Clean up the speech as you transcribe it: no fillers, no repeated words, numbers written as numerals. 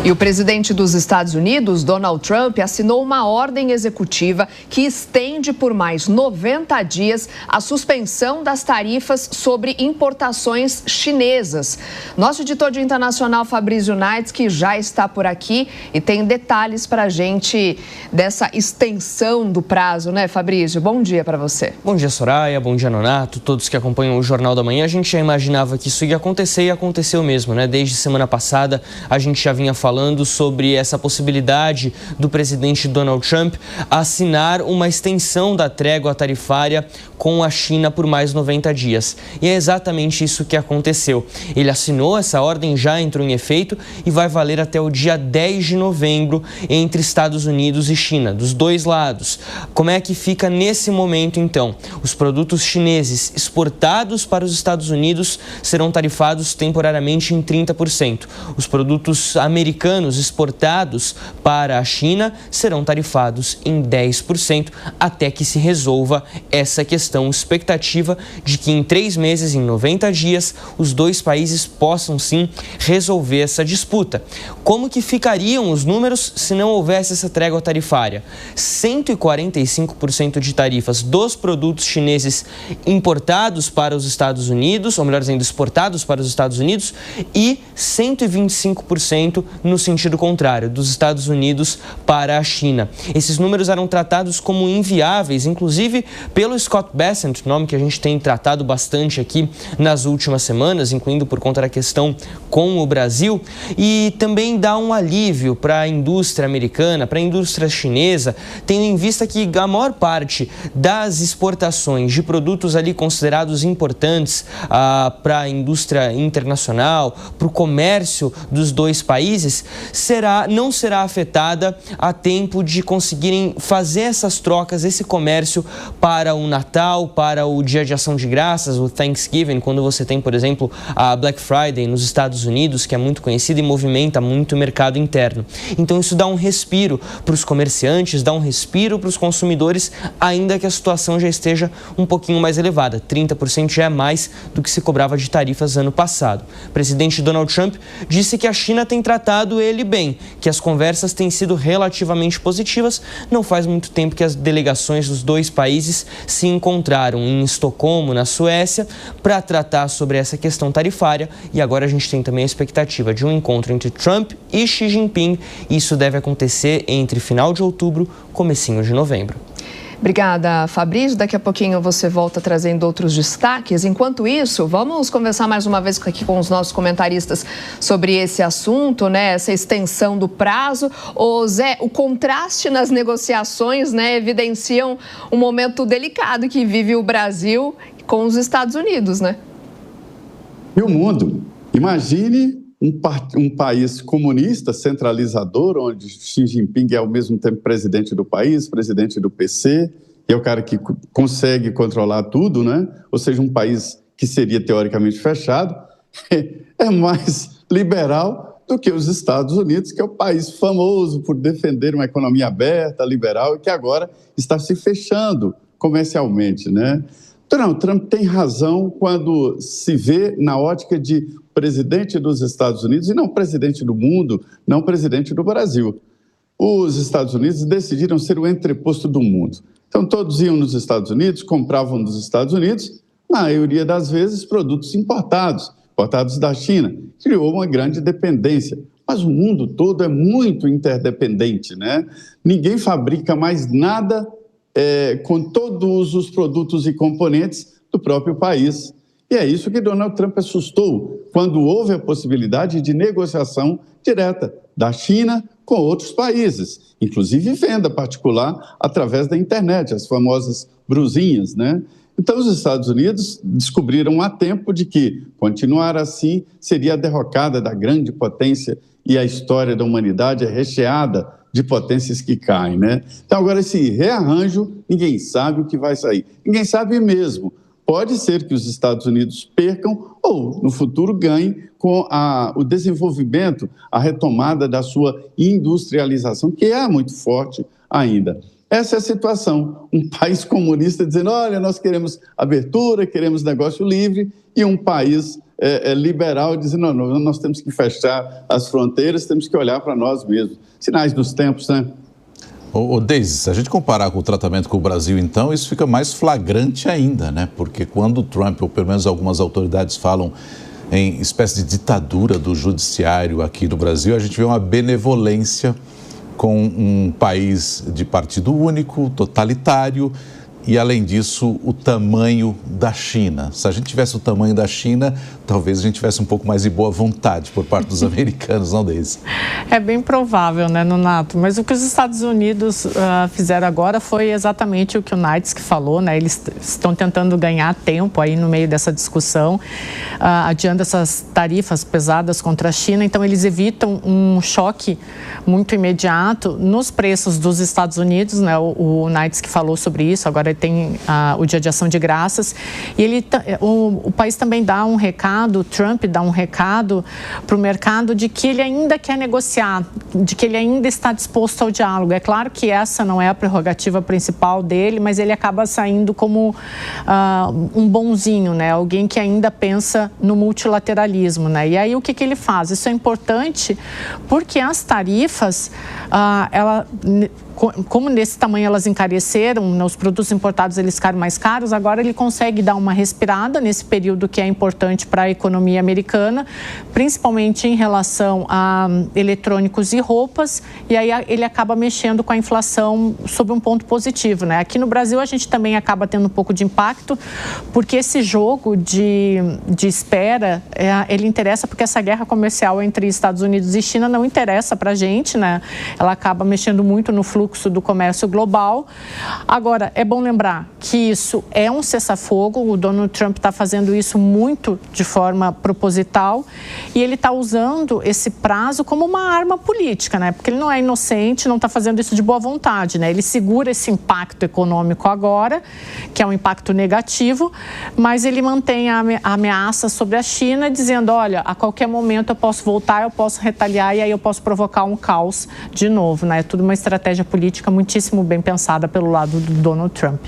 E o presidente dos Estados Unidos, Donald Trump, assinou uma ordem executiva que estende por mais 90 dias a suspensão das tarifas sobre importações chinesas. Nosso editor de internacional, Fabrício Naitz, que já está por aqui e tem detalhes para a gente dessa extensão do prazo, né, Fabrício? Bom dia para você. Bom dia, Soraya. Bom dia, Nonato. Todos que acompanham o Jornal da Manhã. A gente já imaginava que isso ia acontecer e aconteceu mesmo, né? Desde semana passada, a gente já vinha falando sobre essa possibilidade do presidente Donald Trump assinar uma extensão da trégua tarifária com a China por mais 90 dias. E é exatamente isso que aconteceu. Ele assinou, essa ordem já entrou em efeito e vai valer até o dia 10 de novembro entre Estados Unidos e China, dos dois lados. Como é que fica nesse momento, então? Os produtos chineses exportados para os Estados Unidos serão tarifados temporariamente em 30%. Os produtos americanos exportados para a China serão tarifados em 10% até que se resolva essa questão. Expectativa de que em 3 meses, em 90 dias, os dois países possam sim resolver essa disputa. Como que ficariam os números se não houvesse essa trégua tarifária? 145% de tarifas dos produtos chineses importados para os Estados Unidos, ou melhor dizendo, exportados para os Estados Unidos, e 125% no sentido contrário, dos Estados Unidos para a China. Esses números eram tratados como inviáveis, inclusive pelo Scott Bessent, nome que a gente tem tratado bastante aqui nas últimas semanas, incluindo por conta da questão com o Brasil, e também dá um alívio para a indústria americana, para a indústria chinesa, tendo em vista que a maior parte das exportações de produtos ali considerados importantes para a indústria internacional, para o comércio dos dois países, não será afetada a tempo de conseguirem fazer essas trocas, esse comércio para o Natal, para o Dia de Ação de Graças, o Thanksgiving, quando você tem, por exemplo, a Black Friday nos Estados Unidos, que é muito conhecida e movimenta muito o mercado interno. Então isso dá um respiro para os comerciantes, dá um respiro para os consumidores, ainda que a situação já esteja um pouquinho mais elevada. 30% já é mais do que se cobrava de tarifas ano passado. O presidente Donald Trump disse que a China tem tratado ele bem, que as conversas têm sido relativamente positivas. Não faz muito tempo que as delegações dos dois países se encontraram em Estocolmo, na Suécia, para tratar sobre essa questão tarifária, e agora a gente tem também a expectativa de um encontro entre Trump e Xi Jinping. Isso deve acontecer entre final de outubro e comecinho de novembro. Obrigada, Fabrício. Daqui a pouquinho você volta trazendo outros destaques. Enquanto isso, vamos conversar mais uma vez aqui com os nossos comentaristas sobre esse assunto, né? Essa extensão do prazo. Ô Zé, o contraste nas negociações, né, evidenciam um momento delicado que vive o Brasil com os Estados Unidos, né? E o mundo. Imagine um país comunista, centralizador, onde Xi Jinping é ao mesmo tempo presidente do país, presidente do PC, e é o cara que consegue controlar tudo, né? Ou seja, um país que seria teoricamente fechado, é mais liberal do que os Estados Unidos, que é o país famoso por defender uma economia aberta, liberal, e que agora está se fechando comercialmente, né? Não, Trump tem razão quando se vê na ótica de presidente dos Estados Unidos e não presidente do mundo, não presidente do Brasil. Os Estados Unidos decidiram ser o entreposto do mundo. Então, todos iam nos Estados Unidos, compravam nos Estados Unidos, na maioria das vezes, produtos importados da China. Criou uma grande dependência. Mas o mundo todo é muito interdependente, né? Ninguém fabrica mais nada com todos os produtos e componentes do próprio país. E é isso que Donald Trump assustou quando houve a possibilidade de negociação direta da China com outros países, inclusive venda particular através da internet, as famosas brusinhas, né? Então, os Estados Unidos descobriram a tempo de que continuar assim seria a derrocada da grande potência, e a história da humanidade é recheada de potências que caem, né? Então, agora, esse rearranjo, ninguém sabe o que vai sair. Ninguém sabe mesmo. Pode ser que os Estados Unidos percam ou, no futuro, ganhem com o desenvolvimento, a retomada da sua industrialização, que é muito forte ainda. Essa é a situação. Um país comunista dizendo, olha, nós queremos abertura, queremos negócio livre, e um país liberal, dizendo, não, nós temos que fechar as fronteiras, temos que olhar para nós mesmos. Sinais dos tempos, né? Deise, se a gente comparar com o tratamento com o Brasil, então, isso fica mais flagrante ainda, né? Porque quando o Trump, ou pelo menos algumas autoridades falam em espécie de ditadura do judiciário aqui no Brasil, a gente vê uma benevolência com um país de partido único, totalitário, e, além disso, o tamanho da China. Se a gente tivesse o tamanho da China, talvez a gente tivesse um pouco mais de boa vontade por parte dos americanos, não deles. É bem provável, né, Nonato? Mas o que os Estados Unidos fizeram agora foi exatamente o que o Knights falou, né? Eles estão tentando ganhar tempo aí no meio dessa discussão, adiando essas tarifas pesadas contra a China. Então, eles evitam um choque muito imediato nos preços dos Estados Unidos, né? O Knights falou sobre isso, agora tem o Dia de Ação de Graças, e o país também dá um recado, o Trump dá um recado para o mercado de que ele ainda quer negociar, de que ele ainda está disposto ao diálogo. É claro que essa não é a prerrogativa principal dele, mas ele acaba saindo como um bonzinho, né? Alguém que ainda pensa no multilateralismo, né? E aí o que ele faz? Isso é importante porque as tarifas, como nesse tamanho elas encareceram, os produtos importados eles ficaram mais caros, agora ele consegue dar uma respirada nesse período que é importante para a economia americana, principalmente em relação a eletrônicos e roupas, e aí ele acaba mexendo com a inflação sob um ponto positivo, né? Aqui no Brasil a gente também acaba tendo um pouco de impacto, porque esse jogo de espera, ele interessa porque essa guerra comercial entre Estados Unidos e China não interessa para a gente, né? Ela acaba mexendo muito no fluxo do comércio global. Agora, é bom lembrar que isso é um cessar-fogo, o Donald Trump está fazendo isso muito de forma proposital e ele está usando esse prazo como uma arma política, né? Porque ele não é inocente, não está fazendo isso de boa vontade, né? Ele segura esse impacto econômico agora, que é um impacto negativo, mas ele mantém a ameaça sobre a China, dizendo, olha, a qualquer momento eu posso voltar, eu posso retaliar e aí eu posso provocar um caos de novo, né? É tudo uma estratégia política muitíssimo bem pensada pelo lado do Donald Trump.